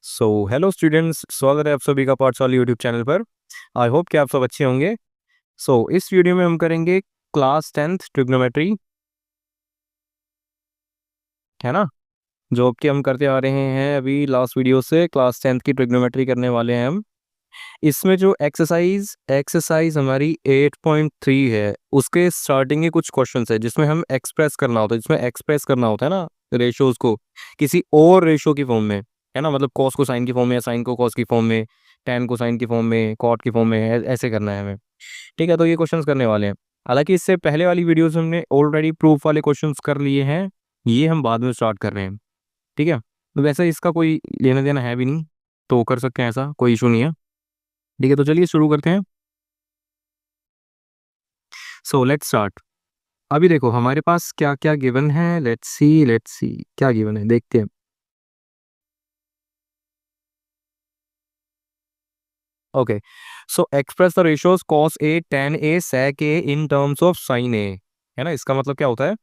So hello students, स्वागत है आप सभी का पाठशाला यूट्यूब चैनल पर। आई होप कि आप सब अच्छे होंगे। इस वीडियो में हम करेंगे क्लास 10th ट्रिग्नोमेट्री, है ना, जो कि हम करते आ रहे हैं अभी लास्ट वीडियो से। क्लास 10th की ट्रिग्नोमेट्री करने वाले हैं हम। इसमें जो एक्सरसाइज एक्सरसाइज हमारी 8.3 है, उसके स्टार्टिंग के कुछ क्वेश्चंस है जिसमें हम एक्सप्रेस करना होता है, जिसमें एक्सप्रेस करना होता है ना रेशोज को किसी और रेशो की फॉर्म में, है ना। मतलब कॉस को साइन की फॉर्म में, या साइन को कॉस की फॉर्म में, टेन को साइन की फॉर्म में, कॉट की फॉर्म में, ऐसे करना है हमें। ठीक है, तो ये क्वेश्चंस करने वाले हैं। हालांकि इससे पहले वाली वीडियोस हमने ऑलरेडी प्रूफ वाले क्वेश्चंस कर लिए हैं, ये हम बाद में स्टार्ट कर रहे हैं। ठीक है, तो वैसे इसका कोई लेना देना है भी नहीं, तो कर सकते हैं, ऐसा कोई इशू नहीं है। ठीक है, तो चलिए शुरू करते हैं। Let's start. अभी देखो हमारे पास क्या क्या गिवन है। लेट्स सी क्या गिवन है, देखते हैं। Okay, so express the ratios cos a tan a sec a in terms of sin a। है ना, इसका मतलब क्या होता है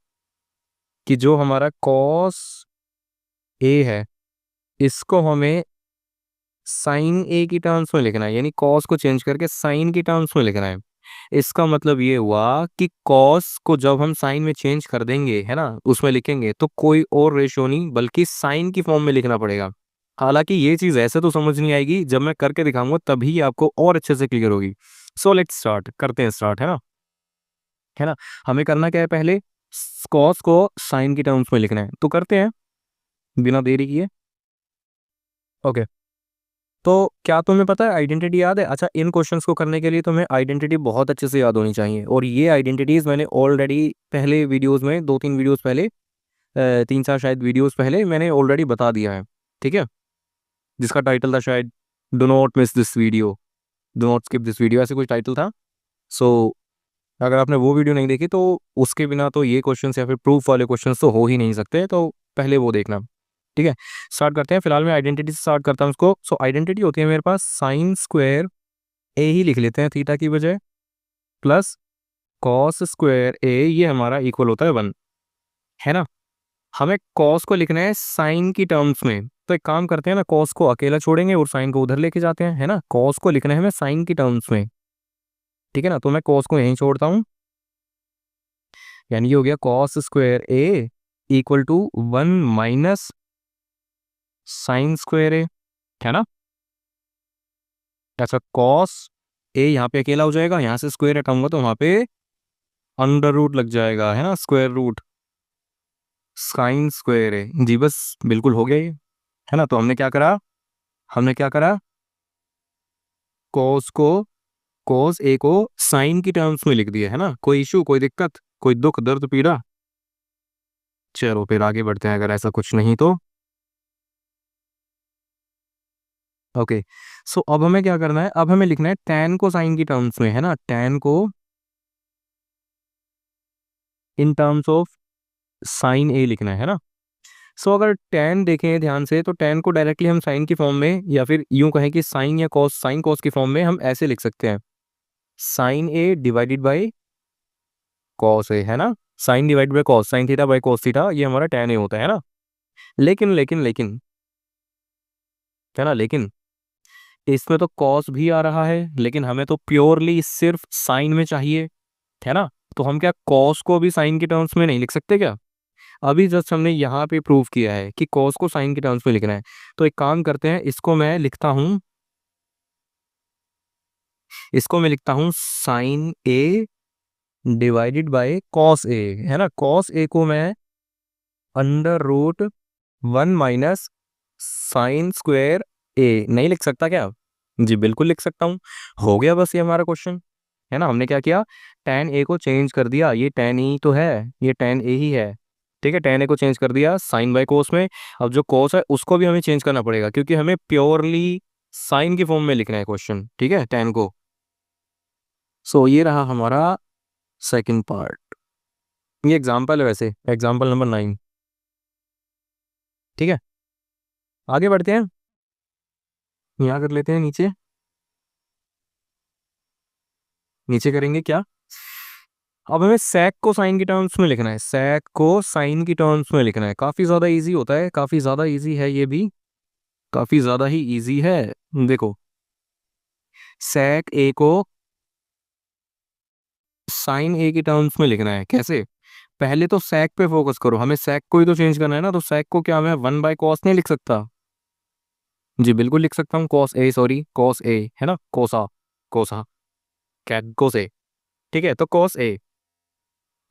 कि जो हमारा cos a है, इसको हमें साइन ए की टर्म्स में लिखना है, यानी कॉस को चेंज करके साइन की टर्म्स में लिखना है। इसका मतलब ये हुआ कि कॉस को जब हम साइन में चेंज कर देंगे, है ना, उसमें लिखेंगे, तो कोई और रेशो नहीं बल्कि साइन की फॉर्म में लिखना पड़ेगा। हालांकि ये चीज ऐसे तो समझ नहीं आएगी, जब मैं करके दिखाऊंगा तभी आपको और अच्छे से क्लियर होगी। लेट्स स्टार्ट, करते हैं स्टार्ट, है ना। है ना, हमें करना क्या है, पहले कॉस को साइन की टर्म्स में लिखना है, तो करते हैं बिना देरी किए। ओके, तो क्या तुम्हें पता है आइडेंटिटी याद है? अच्छा, इन क्वेश्चंस को करने के लिए तुम्हें आइडेंटिटी बहुत अच्छे से याद होनी चाहिए, और ये आइडेंटिटीज मैंने ऑलरेडी पहले वीडियोस में, 2-3 वीडियोस पहले, 3-4 शायद वीडियोस पहले मैंने ऑलरेडी बता दिया है। ठीक है, जिसका टाइटल था शायद do not miss this video, do not skip this video, ऐसे कुछ टाइटल था। सो अगर आपने वो वीडियो नहीं देखी तो उसके बिना तो ये क्वेश्चंस या फिर प्रूफ वाले क्वेश्चंस तो हो ही नहीं सकते, तो पहले वो देखना। ठीक है, स्टार्ट करते हैं। फिलहाल मैं आइडेंटिटी से स्टार्ट करता हूँ उसको। आइडेंटिटी होती है मेरे पास साइन स्क्वायर ए ही लिख लेते हैं थीटा की बजाय, प्लस कॉस स्क्वायर ए, ये हमारा इक्वल होता है 1, है ना। हमें कॉस को लिखना है साइन की टर्म्स में, तो एक काम करते हैं ना, कॉस को अकेला छोड़ेंगे और साइन को उधर लेके जाते हैं, है ना। कॉस को लिखना है हमें साइन की टर्म्स में, ठीक है ना, तो मैं कॉस को यहीं छोड़ता हूँ, यानी ये हो गया cos square A equal to 1 minus sine square A, है ना। ऐसा कॉस ए यहाँ पे अकेला हो जाएगा, यहाँ से स्क्वायर हटाऊंगा तो वहां पे अंडर रूट लग जाएगा, है ना, स्क्वायर रूट साइन स्क्वायर ए जी, बस बिल्कुल हो गया ये, है ना। तो हमने क्या करा कॉस को, कॉस ए को साइन की टर्म्स में लिख दिया, है ना। कोई इशू, कोई दिक्कत, कोई दुख दर्द पीड़ा? चलो फिर आगे बढ़ते हैं, अगर ऐसा कुछ नहीं तो। ओके, अब हमें क्या करना है, अब हमें लिखना है tan को साइन की टर्म्स में, है ना, tan को इन टर्म्स ऑफ साइन ए लिखना है ना। अगर tan देखें ध्यान से, तो tan को डायरेक्टली हम साइन की फॉर्म में, या फिर यूं कहें कि साइन या कॉस, साइन कॉस की फॉर्म में हम ऐसे लिख सकते हैं, sine A divided by cos A, है ना। Sine divide by cos, sine theta by cos theta, ये हमारा tan ए होता है ना। लेकिन लेकिन लेकिन है ना, लेकिन इसमें तो कॉस भी आ रहा है, लेकिन हमें तो प्योरली सिर्फ साइन में चाहिए, है ना। तो हम क्या कॉस को भी साइन के टर्म्स में नहीं लिख सकते क्या? अभी जस्ट हमने यहाँ पे प्रूव किया है कि कॉस को साइन के टर्म्स में लिखना है, तो एक काम करते हैं, इसको मैं लिखता हूँ sine A divided by cos A, है ना। कॉस ए को मैं under root 1 minus sine square A नहीं लिख सकता क्या? जी बिल्कुल लिख सकता हूँ। हो गया बस ये हमारा क्वेश्चन, है ना। हमने क्या किया, tan ए को चेंज कर दिया, ये tan ही तो है, ये tan ए ही है। ठीक है, tan ए को चेंज कर दिया साइन बाय कोस में। अब जो कोस है उसको भी हमें चेंज करना पड़ेगा, क्योंकि हमें प्योरली साइन की फॉर्म में लिखना है क्वेश्चन, ठीक है, tan को। ये रहा हमारा सेकंड पार्ट। ये एग्जाम्पल है, वैसे एग्जाम्पल नंबर 9। ठीक है, आगे बढ़ते हैं। यहाँ कर लेते हैं नीचे, नीचे करेंगे क्या, अब हमें sec को साइन की टर्म्स में लिखना है, sec को साइन की टर्म्स में लिखना है। काफी ज्यादा इजी होता है, काफी ज्यादा इजी है ये भी। काफी ज्यादा ही इजी है। देखो, sec a को sin a की टर्म्स में लिखना है। कैसे? पहले तो sec पे फोकस करो, हमें sec को ही तो चेंज करना है ना। तो sec को क्या मैं 1/cos नहीं लिख सकता? जी बिल्कुल लिख सकता हूँ, cos a, sorry cos a है ना, कोसा, कोसा, क्या cos a। ठीक है, तो cos a।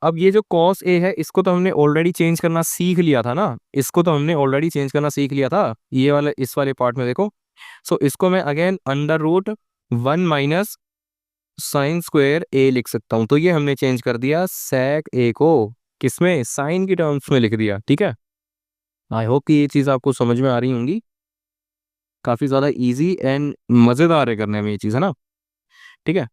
अब ये जो cos a है, इसको तो हमने ऑलरेडी चेंज करना सीख लिया था ना, इसको तो हमने ऑलरेडी चेंज करना सीख लिया था, ये वाले इस वाले पार्ट में देखो। सो इसको मैं अगेन √1 माइनस साइन स्क्वायर ए लिख सकता हूँ। तो ये हमने चेंज कर दिया sec a को किसमें, साइन की टर्म्स में लिख दिया। ठीक है, आई होप कि ये चीज़ आपको समझ में आ रही होंगी। काफ़ी ज़्यादा इजी एंड मज़ेदार है करने में ये चीज़, है ना। ठीक है,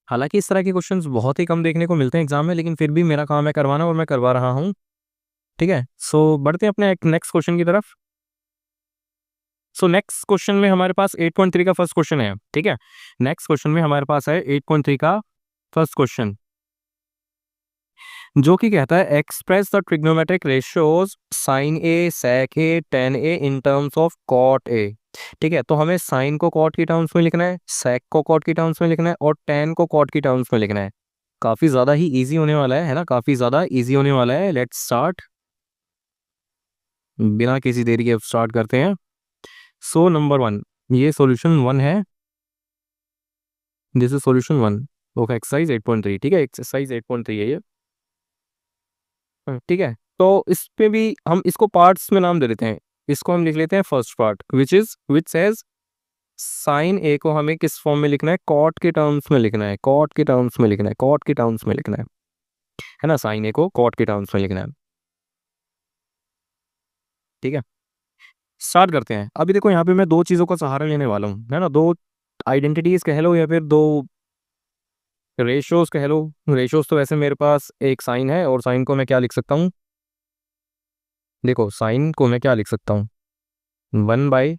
हालांकि इस तरह के क्वेश्चंस बहुत ही कम देखने को मिलते हैं एग्जाम में, लेकिन फिर भी मेरा काम है करवाना और मैं करवा रहा हूँ। ठीक है, सो बढ़ते हैं अपने नेक्स्ट क्वेश्चन की तरफ। सो नेक्स्ट क्वेश्चन में हमारे पास 8.3 का फर्स्ट क्वेश्चन है। ठीक है, नेक्स्ट क्वेश्चन में हमारे पास है 8.3 का फर्स्ट क्वेश्चन, जो कि कहता है express the trigonometric ratios sine A, sec A, tan A in terms of cot A. ठीक है, तो हमें साइन को कॉट की टर्म्स में लिखना है, सेक को कॉट की टर्म्स में लिखना है और टेन को कॉट की टर्म्स में लिखना है। काफी ज्यादा ही इजी होने वाला है ना, काफी ज्यादा इजी होने वाला है। लेट्स स्टार्ट, बिना किसी देरी के अब स्टार्ट करते हैं। सो नंबर 1, ये सॉल्यूशन 1 है, this is solution 1 of exercise 8.3। ठीक है, एक्सरसाइज 8.3 है ये। ठीक है, तो इस पे भी हम इसको पार्ट्स में नाम दे देते हैं। इसको हम लिख लेते हैं first part, which says sine A को हमें किस फॉर्म में लिखना है, कॉट के टर्म्स में लिखना है, कॉट के टर्म्स में लिखना है, कॉट के टर्म्स में लिखना है ना, साइन ए को कॉट के टर्म्स में लिखना है। ठीक है, स्टार्ट करते हैं। अभी देखो यहाँ पे मैं दो चीज़ों का सहारा लेने वाला हूँ, है ना, दो आइडेंटिटीज कह लो या फिर दो रेशियोज कह लो। रेशियोज तो वैसे मेरे पास एक साइन है, और साइन को मैं क्या लिख सकता हूँ, देखो साइन को मैं क्या लिख सकता हूँ, 1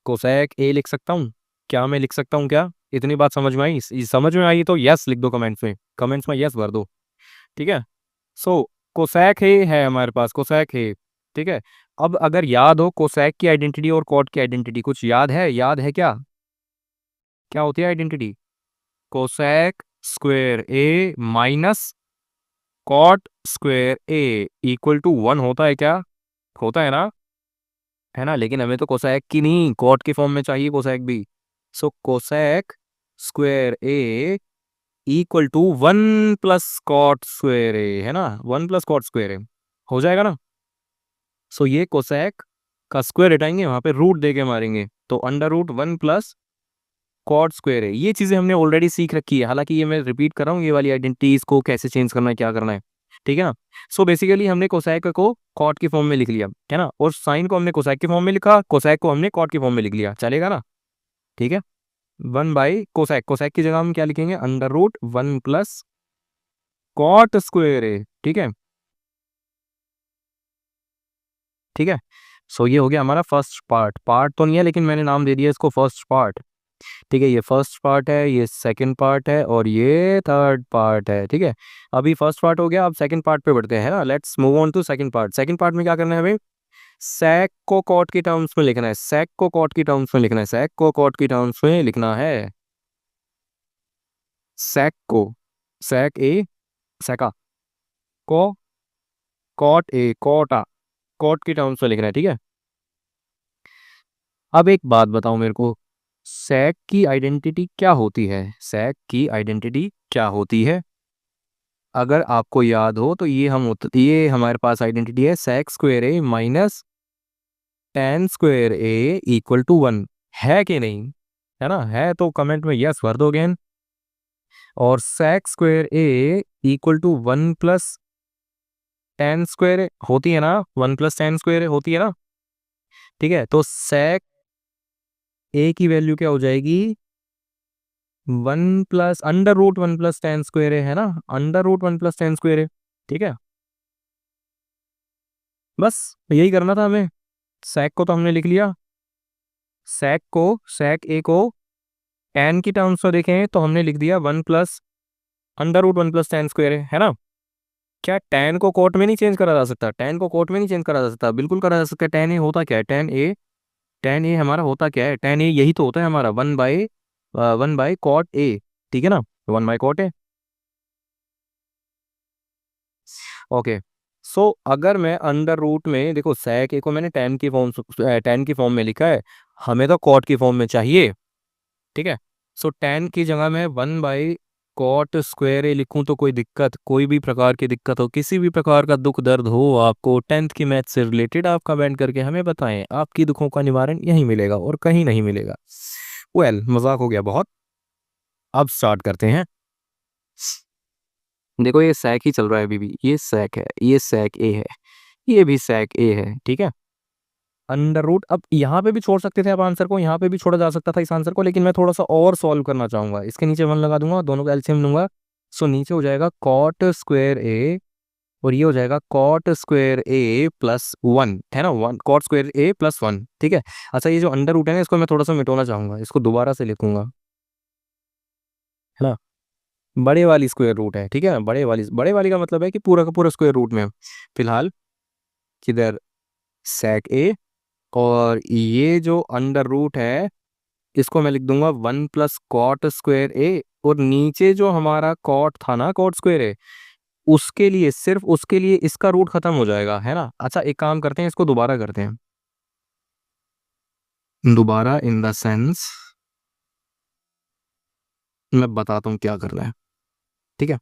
कोसेक ए लिख सकता हूँ। क्या मैं लिख सकता हूँ क्या? इतनी बात समझ में आई? समझ में आई तो यस लिख दो कमेंट्स में, कमेंट्स में यस भर दो। ठीक है, सो कोसेक ए है हमारे पास, कोसेक ए। ठीक है, अब अगर याद हो कोसेक की आइडेंटिटी और कॉट की आइडेंटिटी कुछ याद है? याद है क्या? क्या होती है identity? Cosec square A minus cot square A equal to 1 होता है क्या? होता है ना, लेकिन हमें तो कोसेक की नहीं, कॉट के फॉर्म में चाहिए कोसेक भी। So cosec square A equal to 1 + cot square A, है ना, 1 + कॉट स्क्वेयर ए हो जाएगा ना। सो ये कोसेक का स्क्वायर हटाएंगे, वहां पे रूट दे के मारेंगे, तो √1 + कॉट स्क्वेयर ए। ये चीजें हमने ऑलरेडी सीख रखी है, हालांकि ये मैं रिपीट कर रहा हूँ, ये वाली आइडेंटिटीज को कैसे चेंज करना है, क्या करना है। ठीक है ना, सो बेसिकली हमने कोसेक को कॉट की फॉर्म में लिख लिया, है ना, और साइन को हमने कोसेक की फॉर्म में लिखा, कोसेक को हमने कॉट की फॉर्म में लिख लिया, चलेगा ना। ठीक है, 1/कोसेक, कोसेक की जगह हम क्या लिखेंगे, √1 + कॉट स्क्वेयर ए। ठीक है, ठीक है, सो ये हो गया हमारा फर्स्ट पार्ट। पार्ट तो नहीं है, लेकिन मैंने नाम दे दिया इसको फर्स्ट पार्ट। ठीक है, ये फर्स्ट पार्ट है, ये सेकंड पार्ट है, और ये थर्ड पार्ट है। ठीक है, अभी फर्स्ट पार्ट हो गया, अब सेकंड पार्ट पे बढ़ते हैं ना। Let's move on to second part. Second part में क्या करना है हमें, sec को कॉट की टर्म्स में लिखना है, sec को कॉट की टर्म्स में लिखना है, sec को कॉट की टर्म्स में लिखना है। sec को, sec ए, सेका को कॉट ए, कॉटा, कॉट की टर्म्स में लिखना है। ठीक है, अब एक बात बताओ मेरे को, sec की आइडेंटिटी क्या होती है, sec की आइडेंटिटी क्या होती है? अगर आपको याद हो तो ये हमारे पास आइडेंटिटी है sec square A minus tan square A equal to 1, है कि नहीं? है ना, है तो कमेंट में यस भर दो अगेन। और sec square A equal to 1 + tan square होती है ना, 1 + tan स्क्वेयर होती है ना। ठीक है, तो sec ए की वैल्यू क्या हो जाएगी, 1 + √1 + tan स्क्वेयर है ना, √1 + tan स्क्वेयर है। ठीक है, बस यही करना था हमें। sec को तो हमने लिख लिया, sec ए को tan की टर्म्स में देखें तो हमने लिख दिया 1 + √1 + tan स्क्वेयर है ना। क्या tan को cot में नहीं चेंज करा जा सकता? tan को cot में नहीं चेंज करा जा सकता? बिल्कुल करा जा सकता है। tan a होता क्या है? tan a हमारा होता क्या है? tan a यही तो होता है हमारा 1/1 cot a, ठीक है ना, 1/cot a। ओके, सो अगर मैं अंडर रूट में देखो sec a को मैंने tan की फॉर्म में लिखा है, हमें तो cot की फॉर्म में चाहिए, ठीक है। सो tan की जगह मैं 1/cot² a लिखूं तो कोई भी प्रकार की दिक्कत हो, किसी भी प्रकार का दुख दर्द हो आपको 10th की मैथ से रिलेटेड, आप कमेंट करके हमें बताएं, आपकी दुखों का निवारण यहीं मिलेगा और कहीं नहीं मिलेगा। मजाक हो गया बहुत, अब स्टार्ट करते हैं। देखो ये sec ही चल रहा है अभी भी, ये sec है, ये sec a है, ये भी sec a है, ठीक है। अंडर रूट, अब यहाँ पे भी छोड़ सकते थे आप आंसर को, यहाँ पे भी छोड़ा जा सकता था इस आंसर को, लेकिन मैं थोड़ा सा और सॉल्व करना चाहूंगा। इसके नीचे 1 लगा दूंगा, दोनों का एलसीएम लूंगा। सो नीचे हो जाएगा cot² a और ये हो जाएगा cot²a+1, है ना, 1 cot²a+1, ठीक है। अच्छा ये जो अंडर रूट है ना, इसको मैं थोड़ा सा मिटाना चाहूंगा, इसको दोबारा से लिखूंगा, है ना। बड़े वाली स्क्वायर रूट है, ठीक है, बड़े वाली का मतलब है कि पूरा का पूरा स्क्वायर रूट में फिलहाल किधर sec a, और ये जो अंडर रूट है इसको मैं लिख दूंगा 1 + cot² a, और नीचे जो हमारा कॉट था ना, cot²a, उसके लिए सिर्फ उसके लिए इसका रूट खत्म हो जाएगा, है ना। अच्छा एक काम करते हैं, इसको दोबारा करते हैं, दोबारा इन द सेंस मैं बताता हूँ क्या करना है, ठीक है।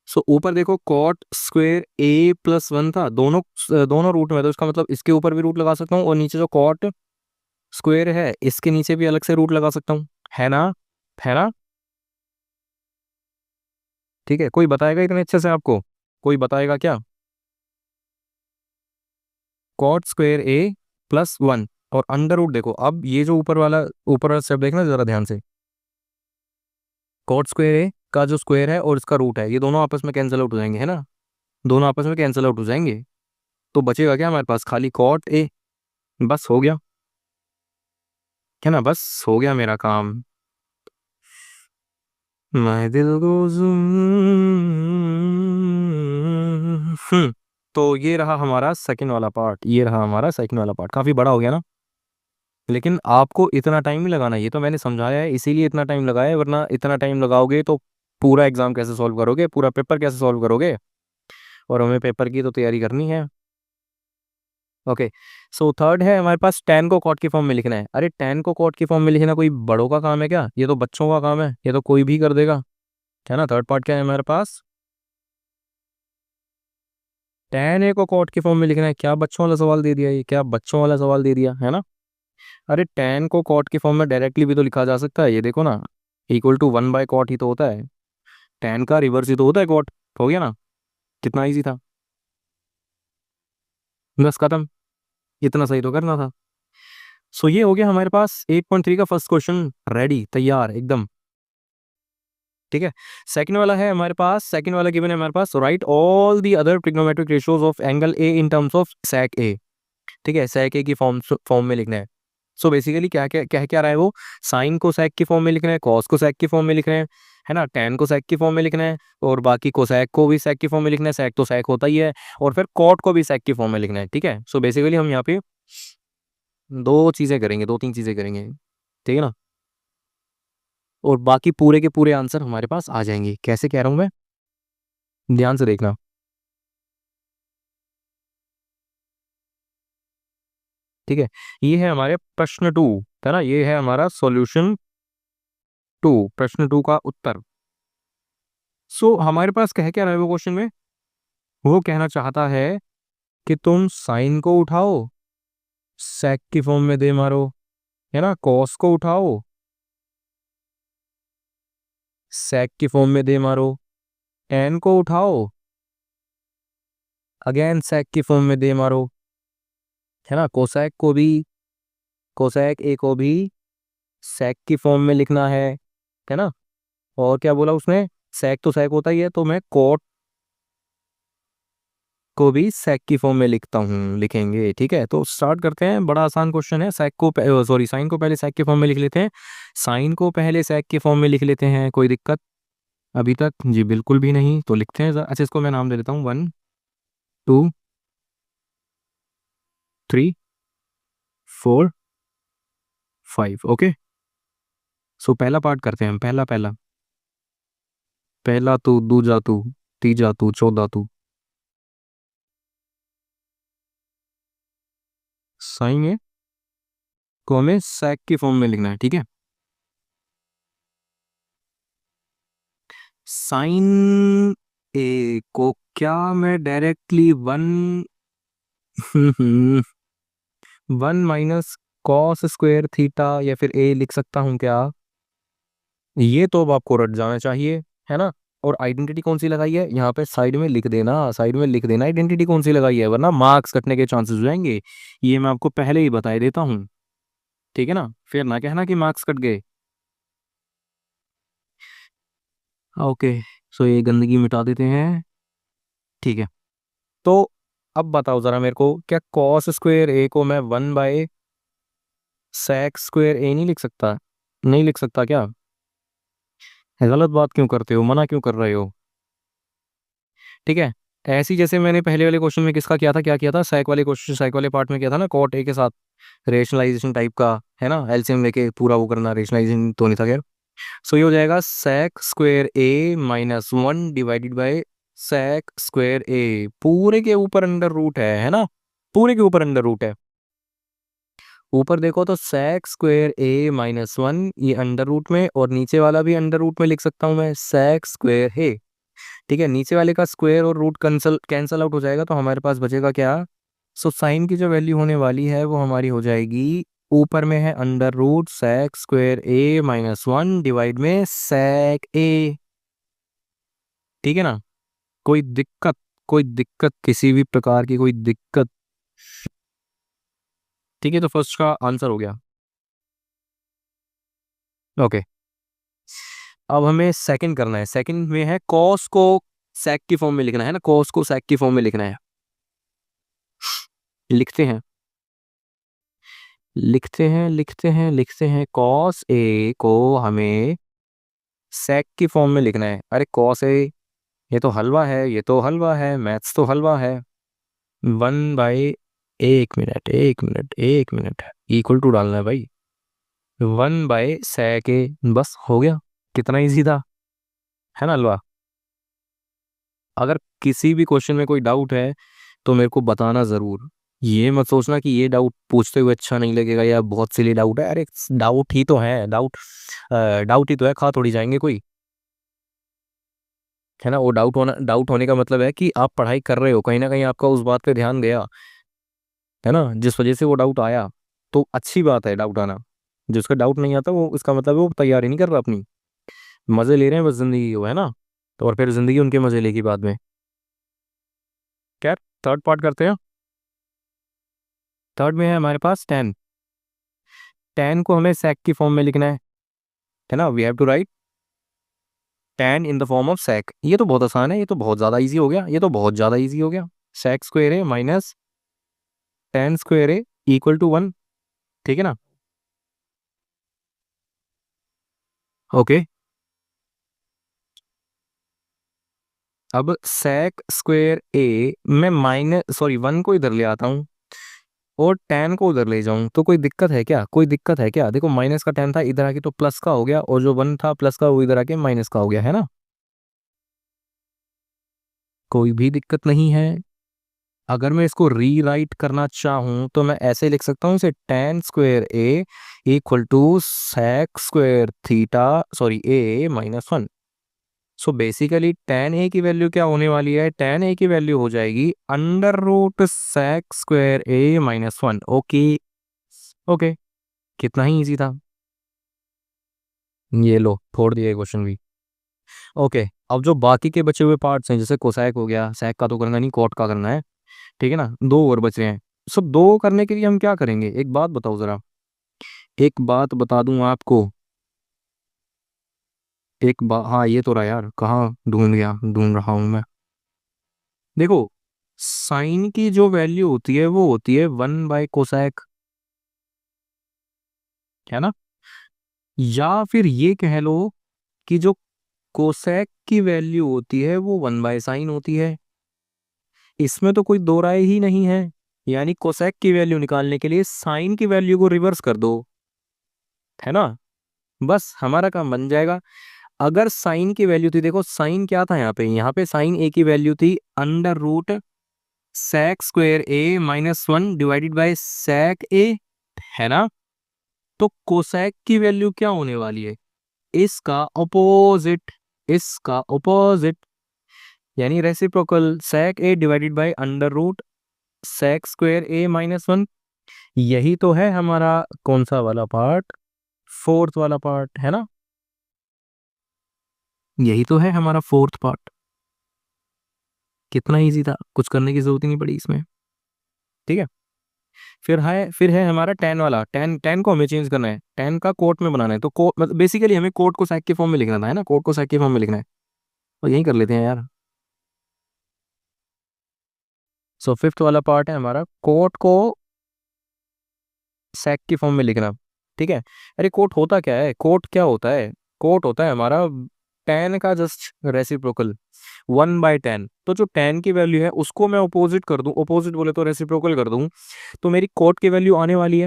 सो ऊपर देखो cot²a+1 था, दोनों दोनों रूट में, तो इसका मतलब इसके ऊपर भी रूट लगा सकता हूँ, और नीचे जो cot² है इसके नीचे भी अलग से रूट लगा सकता हूँ, है ना, है ना। ठीक है, कोई बताएगा इतने अच्छे से आपको? कोई बताएगा क्या? cot²a+1 और अंडर रूट देखो, अब ये जो ऊपर वाला स्टेप देखना जरा ध्यान से, cot²a का जो स्क्वायर है और इसका रूट है, ये दोनों आपस में कैंसिल आउट हो जाएंगे, है ना, दोनों आपस में कैंसिल आउट हो जाएंगे, तो बचेगा क्या हमारे पास? खाली cot a, बस हो गया, है ना, बस हो गया मेरा काम। मैं दिल को तो ये रहा हमारा सेकंड वाला पार्ट, ये रहा हमारा सेकंड वाला पार्ट, काफी बड़ा हो गया ना, लेकिन आपको इतना टाइम नहीं लगाना, ये तो मैंने समझाया है इसीलिए इतना टाइम लगाया है, वरना इतना टाइम लगाओगे तो पूरा एग्जाम कैसे सॉल्व करोगे, पूरा पेपर कैसे सॉल्व करोगे, और हमें पेपर की तो तैयारी करनी है। ओके, सो थर्ड है हमारे पास tan को cot की फॉर्म में लिखना है। अरे tan को cot की फॉर्म में लिखना कोई बड़ों का काम है क्या? ये तो बच्चों का काम है, ये तो कोई भी कर देगा, है ना। थर्ड पार्ट क्या है हमारे पास? tan a को cot की फॉर्म में लिखना है, क्या बच्चों वाला सवाल दे दिया, ये क्या बच्चों वाला सवाल दे दिया, है ना। अरे tan को cot की फॉर्म में डायरेक्टली भी तो लिखा जा सकता है, ये देखो ना, = 1/cot ही तो होता है, tan का रिवर्स ही तो होता है cot, हो गया ना, कितना इजी था, बस खत्म, इतना सही तो करना था। सो ये हो गया हमारे पास 8.3 का फर्स्ट क्वेश्चन, रेडी, तैयार एकदम, ठीक है। सेकंड वाला है हमारे पास, सेकंड वाला गिवन है हमारे पास, write all the other trigonometric ratios of angle A in terms of sec a, ठीक है, sec a की फॉर्म में लिखना है। सो बेसिकली क्या क्या क्या क्या रहा है वो, साइन को sec की फॉर्म में लिखना है, कॉस को sec की फॉर्म में लिखना है ना, tan को sec की फॉर्म में लिखना है, और बाकी कोसैक को भी sec की फॉर्म में लिखना है, sec तो sec होता ही है, और फिर cot को भी sec की फॉर्म में लिखना है, ठीक है। सो बेसिकली हम यहाँ पे दो चीजें करेंगे, दो तीन चीजें करेंगे, ठीक है ना, और बाकी पूरे के पूरे आंसर हमारे पास आ जाएंगे। कैसे कह रहा हूं मैं, ध्यान से देखना, ठीक है। ये है हमारे प्रश्न 2, है ना, ये है हमारा सॉल्यूशन 2, प्रश्न 2 का उत्तर। सो हमारे पास कह क्या रहा है वो क्वेश्चन में, वो कहना चाहता है कि तुम साइन को उठाओ, सेक की फॉर्म में दे मारो, है ना, कॉस को उठाओ, सेक की फॉर्म में दे मारो, एन को उठाओ, अगेन सेक की फॉर्म में दे मारो, है ना, कोसैक ए को भी सेक की फॉर्म में लिखना है ना, और क्या बोला उसने, सेक तो सेक होता ही है, तो मैं कोट को भी सेक की फॉर्म में लिखता हूँ, लिखेंगे, ठीक है। तो स्टार्ट करते हैं, बड़ा आसान क्वेश्चन है, साइन को पहले सेक की फॉर्म में लिख लेते हैं, साइन को पहले सेक की फॉर्म में लिख लेते हैं, कोई दिक्कत? अभी तक जी बिल्कुल भी नहीं, तो लिखते हैं अच्छा इसको मैं नाम दे देता हूँ 1 2 3 4 5। ओके, सो पहला पार्ट करते हैं हम। पहला पहला पहला तू, दूजा तू, तीजा तू, चौथा तू। साइन ए को हमें sec की फॉर्म में लिखना है, ठीक है। साइन ए को क्या मैं डायरेक्टली वन 1 - cos² थीटा या फिर ए लिख सकता हूँ क्या? ये तो अब आपको रट जाना चाहिए, है ना। और आइडेंटिटी कौन सी लगाई है यहाँ पे? साइड में लिख देना, साइड में लिख देना आइडेंटिटी कौन सी लगाई है, वरना मार्क्स कटने के चांसेस हो जाएंगे। ये मैं आपको पहले ही बता देता हूँ, ठीक है ना, फिर ना कहना कि मार्क्स कट गए। ओके, सो ये गंदगी मिटा देते हैं, ठीक है। तो अब बताओ जरा मेरे को, क्या cos² को मैं 1/sec² नहीं लिख सकता? नहीं लिख सकता क्या? गलत बात क्यों करते हो, मना क्यों कर रहे हो? ठीक है, ऐसी जैसे मैंने पहले वाले क्वेश्चन में किसका किया था, क्या किया था, सेक वाले क्वेश्चन, सेक वाले पार्ट में किया था ना, कॉट ए के साथ रेशनलाइजेशन टाइप का, है ना, एलसीएम लेके पूरा वो करना, रेशनलाइजेशन तो नहीं था खैर। सो ये हो जाएगा sec² A - 1 divided bye sec² A, पूरे के ऊपर अंडर रूट है ना, पूरे के ऊपर अंडर रूट है। ऊपर देखो तो sec² A - 1 ये अंडर रूट में, और नीचे वाला भी अंडर रूट में लिख सकता हूँ मैं, sec²A। ठीक है, नीचे वाले का स्क्वायर और रूट कैंसल कैंसल आउट हो जाएगा, तो हमारे पास बचेगा क्या? सो साइन की जो वैल्यू होने वाली है वो हमारी हो जाएगी, ऊपर में है under root sec² A - 1 divide में sec A। ठीक है ना, कोई दिक्कत? कोई दिक्कत, किसी भी प्रकार की कोई दिक्कत? ठीक है, तो फर्स्ट का आंसर हो गया। ओके, अब हमें सेकंड करना है। सेकंड में है कॉस को सेक की फॉर्म में लिखना है ना, कॉस को सेक की फॉर्म में लिखना है। लिखते हैं, लिखते हैं कॉस ए को हमें सेक की फॉर्म में लिखना है। अरे कॉस ए, ये तो हलवा है, ये तो हलवा है, मैथ्स तो हलवा है। 1 बाई, एक मिनट इक्वल टू डालना है भाई, 1/sec A, बस हो गया। कितना इजी था, है ना हलवा। अगर किसी भी क्वेश्चन में कोई डाउट है तो मेरे को बताना जरूर। ये मत सोचना कि ये डाउट पूछते हुए अच्छा नहीं लगेगा या बहुत सिली डाउट है। अरे डाउट ही तो है, डाउट ही तो है, खा थोड़ी जाएंगे कोई, है ना। वो डाउट होने का मतलब है कि आप पढ़ाई कर रहे हो, कहीं ना कहीं आपका उस बात पे ध्यान गया, है ना, जिस वजह से वो डाउट आया। तो अच्छी बात है डाउट आना। जिसका डाउट नहीं आता वो, इसका मतलब है वो तैयारी नहीं कर रहा अपनी, मजे ले रहे हैं बस जिंदगी को, है ना। तो और फिर जिंदगी उनके मजे लेगी बाद में। क्या, थर्ड पार्ट करते हैं। थर्ड में है हमारे पास टेन। टेन को हमें सेक की फॉर्म में लिखना है ना। We have to write tan in the form of sec. ये तो बहुत आसान है, ये तो बहुत ज्यादा इजी हो गया, ये तो बहुत ज्यादा इजी हो गया। sec² A minus tan² A equal to 1, ठीक है ना। ओके, अब sec² A मैं माइनस सॉरी 1 को इधर ले आता हूँ और tan को उधर ले जाऊं, तो कोई दिक्कत है क्या? कोई दिक्कत है क्या? देखो माइनस का tan था, इधर आके तो प्लस का हो गया, और जो 1 था प्लस का वो इधर आके माइनस का हो गया, है ना। कोई भी दिक्कत नहीं है। अगर मैं इसको रीराइट करना चाहूँ तो मैं ऐसे लिख सकता हूँ इसे, tan² A equal to sec²θ sorry A - 1। So basically tan A की वैल्यू क्या होने वाली है? tan A की वैल्यू हो जाएगी under root sec²A - 1। Okay, okay, कितना ही इजी था। ये लो, छोड़ दिया क्वेश्चन भी। ओके, अब जो बाकी के बचे हुए पार्ट्स हैं, जैसे कोसैक हो गया, sec का तो करना नहीं, कॉट का करना है, ठीक है ना। दो और बचे हैं। सब दो करने के लिए हम क्या करेंगे, एक बात बताओ जरा, एक बात बता दूं आपको। एक बात, हाँ ये तो रहा यार, कहाँ ढूंढ गया, ढूंढ रहा हूं मैं। देखो, साइन की जो वैल्यू होती है वो होती है 1/कोसैक, है ना। या फिर ये कह लो कि जो कोसेक की वैल्यू होती है वो 1/sin होती है। इसमें तो कोई दो राय ही नहीं है। यानी कोसेक की वैल्यू निकालने के लिए साइन की वैल्यू को रिवर्स कर दो, है ना, बस हमारा काम बन जाएगा। अगर साइन की वैल्यू थी, देखो साइन क्या था यहाँ पे साइन ए की वैल्यू थी under root sec square A -1 divided by sec A, है ना। तो कोसेक की वैल्यू क्या होने वाली है, इसका ऑपोजिट, इसका ऑपोजिट, यानी reciprocal sec A divided by under root sec square A -1। यही तो है हमारा कौन सा वाला पार्ट, फोर्थ वाला पार्ट, है ना। यही तो है हमारा फोर्थ पार्ट। कितना इजी था, कुछ करने की जरूरत ही नहीं पड़ी इसमें। ठीक है, फिर है हमारा टेन वाला। टेन टेन को हमें चेंज करना है, टेन का कोट में बनाना है। तो कोट मतलब बेसिकली हमें कोट को sec के फॉर्म में लिखना था, है ना, कोट को sec के फॉर्म में लिखना है। तो यही कर लेते हैं यार। सो फिफ्थ वाला पार्ट है हमारा कोट को sec की फॉर्म में लिखना। ठीक है। अरे कोट होता क्या है, कोट क्या होता है, कोट होता है हमारा टेन का जस्ट रेसिप्रोकल 1/10। तो जो टेन की वैल्यू है उसको मैं अपोजिट कर दूं, अपोजिट बोले तो रेसिप्रोकल कर दूं, तो मेरी कोट की वैल्यू आने वाली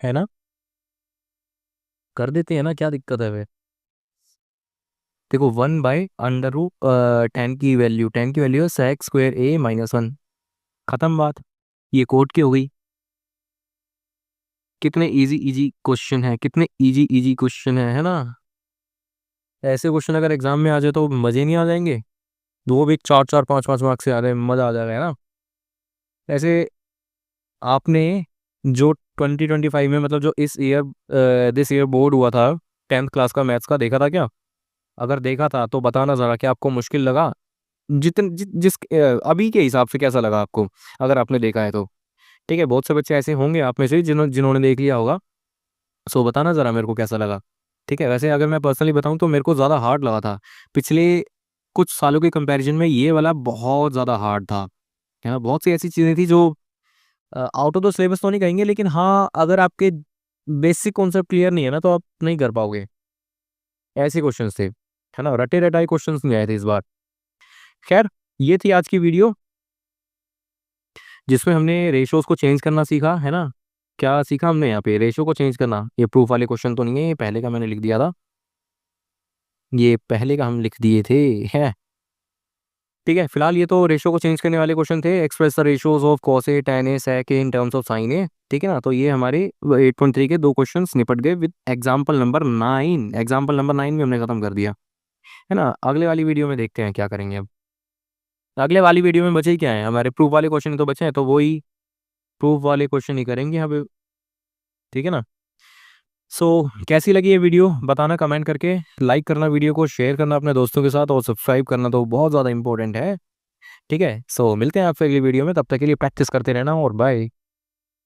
है ना। कर देते हैं ना, क्या दिक्कत है वे। देखो 1/√10 टेन की वैल्यू है sec स्क्वेयर ए -1। खत्म बात, ये कोट की हो गई। कितने इजी इजी क्वेश्चन है, कितने इजी इजी क्वेश्चन है ना। ऐसे क्वेश्चन अगर एग्जाम में आ जाए तो मजे नहीं आ जाएंगे। वो भी 4 4 5 5 मार्क्स से आ रहे, मजा आ जाएगा, है ना। ऐसे आपने जो 2025 में, मतलब जो इस ईयर दिस ईयर बोर्ड हुआ था 10th क्लास का मैथ्स का, देखा था क्या? अगर देखा था तो बताना जरा कि आपको मुश्किल लगा, जिस अभी के हिसाब से कैसा लगा आपको, अगर आपने देखा है तो। ठीक है, बहुत से बच्चे ऐसे होंगे आप में से जिन्होंने देख लिया होगा। सो बताना ज़रा मेरे को कैसा लगा। ठीक है, वैसे अगर मैं पर्सनली बताऊं तो मेरे को ज़्यादा हार्ड लगा था। पिछले कुछ सालों के कंपैरिजन में ये वाला बहुत ज़्यादा हार्ड था, है ना। बहुत सी ऐसी चीज़ें थी जो आउट ऑफ द सिलेबस तो नहीं कहेंगे, लेकिन हाँ अगर आपके बेसिक कॉन्सेप्ट क्लियर नहीं है ना तो आप नहीं कर पाओगे। ऐसे क्वेश्चन थे, है ना, रटे रटाई क्वेश्चन नहीं आए थे इस बार। खैर, ये थी आज की वीडियो जिसमें हमने रेशोज को चेंज करना सीखा, है ना। क्या सीखा हमने यहाँ पे, रेशो को चेंज करना। ये प्रूफ वाले क्वेश्चन तो नहीं है, ये पहले का मैंने लिख दिया था, ये पहले का हम लिख दिए थे, है। ठीक है, फिलहाल ये तो रेशो को चेंज करने वाले क्वेश्चन थे। Express the ratios of cos A tan A sec A in terms of sine A. ठीक है ना, तो ये हमारे 8.3 के दो क्वेश्चन निपट गए with example number 9। Example number 9 में हमने खत्म कर दिया, है ना। अगले वाली वीडियो में देखते हैं क्या करेंगे अब। अगले वाली वीडियो में बचे ही क्या है, हमारे प्रूफ वाले क्वेश्चन तो बचे हैं, तो वही प्रूफ वाले क्वेश्चन ही करेंगे अब। ठीक है ना। सो कैसी लगी ये वीडियो बताना कमेंट करके, लाइक करना, वीडियो को शेयर करना अपने दोस्तों के साथ, और सब्सक्राइब करना तो बहुत ज़्यादा इंपॉर्टेंट है। ठीक है, सो मिलते हैं आपसे अगली वीडियो में, तब तक के लिए प्रैक्टिस करते रहना और बाय।